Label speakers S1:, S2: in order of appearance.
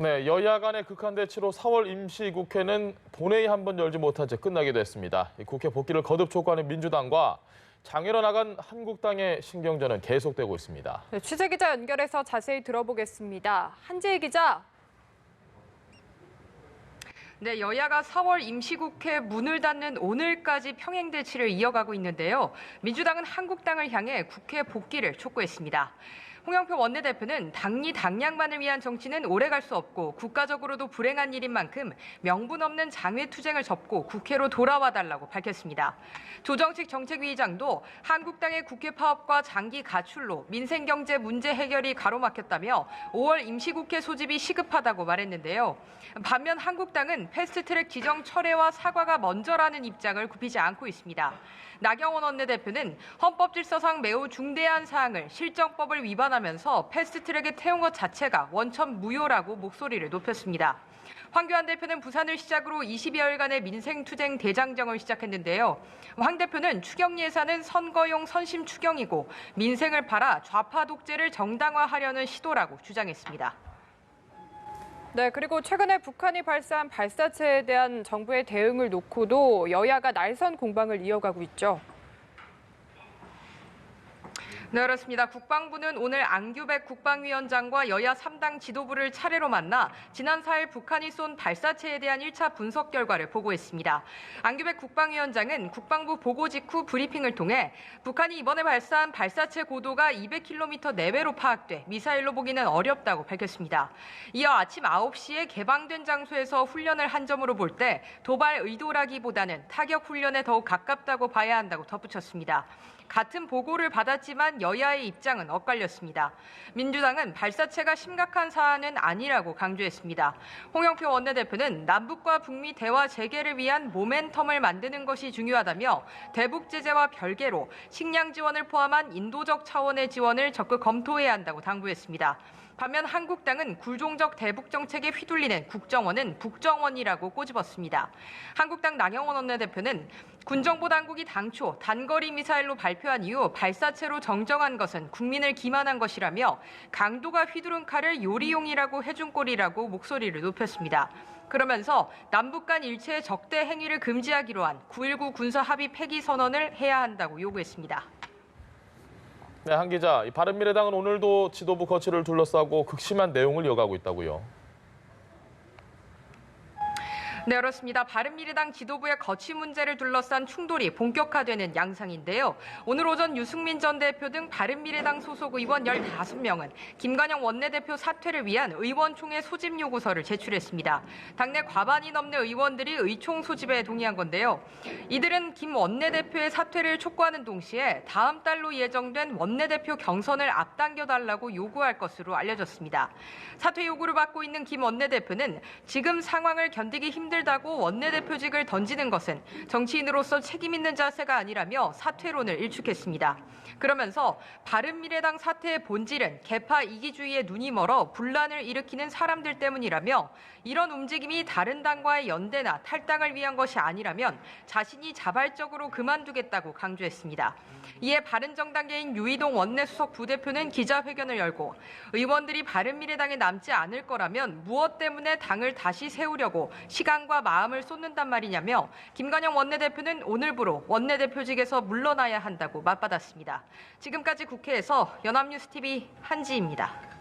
S1: 네, 여야 간의 극한 대치로 4월 임시국회는 본회의 한 번 열지 못한 채 끝나게 됐습니다. 국회 복귀를 거듭 촉구하는 민주당과 장애로 나간 한국당의 신경전은 계속되고 있습니다.
S2: 네, 취재기자 연결해서 자세히 들어보겠습니다. 한지혜 기자.
S3: 네, 여야가 4월 임시국회 문을 닫는 오늘까지 평행 대치를 이어가고 있는데요. 민주당은 한국당을 향해 국회 복귀를 촉구했습니다. 홍영표 원내대표는 당리 당량만을 위한 정치는 오래 갈 수 없고 국가적으로도 불행한 일인 만큼 명분 없는 장외투쟁을 접고 국회로 돌아와 달라고 밝혔습니다. 조정식 정책위의장도 한국당의 국회 파업과 장기 가출로 민생경제 문제 해결이 가로막혔다며 5월 임시국회 소집이 시급하다고 말했는데요. 반면 한국당은 패스트트랙 지정 철회와 사과가 먼저라는 입장을 굽히지 않고 있습니다. 나경원 원내대표는 헌법질서상 매우 중대한 사항을 실정법을 위반하면서 패스트트랙에 태운 것 자체가 원천 무효라고 목소리를 높였습니다. 황교안 대표는 부산을 시작으로 20여일간의 민생투쟁 대장정을 시작했는데요. 황 대표는 추경 예산은 선거용 선심 추경이고 민생을 팔아 좌파 독재를 정당화하려는 시도라고 주장했습니다.
S2: 네, 그리고 최근에 북한이 발사한 발사체에 대한 정부의 대응을 놓고도 여야가 날선 공방을 이어가고 있죠.
S3: 네, 그렇습니다. 국방부는 오늘 안규백 국방위원장과 여야 3당 지도부를 차례로 만나 지난 4일 북한이 쏜 발사체에 대한 1차 분석 결과를 보고했습니다. 안규백 국방위원장은 국방부 보고 직후 브리핑을 통해 북한이 이번에 발사한 발사체 고도가 200km 내외로 파악돼 미사일로 보기는 어렵다고 밝혔습니다. 이어 아침 9시에 개방된 장소에서 훈련을 한 점으로 볼 때 도발 의도라기보다는 타격 훈련에 더욱 가깝다고 봐야 한다고 덧붙였습니다. 같은 보고를 받았지만 여야의 입장은 엇갈렸습니다. 민주당은 발사체가 심각한 사안은 아니라고 강조했습니다. 홍영표 원내대표는 남북과 북미 대화 재개를 위한 모멘텀을 만드는 것이 중요하다며 대북 제재와 별개로 식량 지원을 포함한 인도적 차원의 지원을 적극 검토해야 한다고 당부했습니다. 반면 한국당은 굴종적 대북 정책에 휘둘리는 국정원은 북정원이라고 꼬집었습니다. 한국당 나경원 원내대표는 군정보당국이 당초 단거리 미사일로 발표한 이후 발사체로 정정한 것은 국민을 기만한 것이라며 강도가 휘두른 칼을 요리용이라고 해준 꼴이라고 목소리를 높였습니다. 그러면서 남북 간 일체의 적대 행위를 금지하기로 한 9.19 군사합의 폐기 선언을 해야 한다고 요구했습니다.
S1: 네, 한 기자, 바른미래당은 오늘도 지도부 거취를 둘러싸고 극심한 내용을 이어가고 있다고요.
S3: 네, 그렇습니다. 바른미래당 지도부의 거취 문제를 둘러싼 충돌이 본격화되는 양상인데요. 오늘 오전 유승민 전 대표 등 바른미래당 소속 의원 15명은 김관영 원내대표 사퇴를 위한 의원총회 소집 요구서를 제출했습니다. 당내 과반이 넘는 의원들이 의총 소집에 동의한 건데요. 이들은 김 원내대표의 사퇴를 촉구하는 동시에 다음 달로 예정된 원내대표 경선을 앞당겨달라고 요구할 것으로 알려졌습니다. 사퇴 요구를 받고 있는 김 원내대표는 지금 상황을 견디기 힘들다고 원내대표직을 던지는 것은 정치인으로서 책임 있는 자세가 아니라며 사퇴론을 일축했습니다. 그러면서 바른미래당 사퇴의 본질은 개파 이기주의에 눈이 멀어 분란을 일으키는 사람들 때문이라며 이런 움직임이 다른 당과의 연대나 탈당을 위한 것이 아니라면 자신이 자발적으로 그만두겠다고 강조했습니다. 이에 바른정당계인 유이동 원내수석 부대표는 기자회견을 열고 의원들이 바른미래당에 남지 않을 거라면 무엇 때문에 당을 다시 세우려고 시간과 마음을 쏟는단 말이냐며 김관영 원내대표는 오늘부로 원내대표직에서 물러나야 한다고 맞받았습니다. 지금까지 국회에서 연합뉴스TV 한지입니다.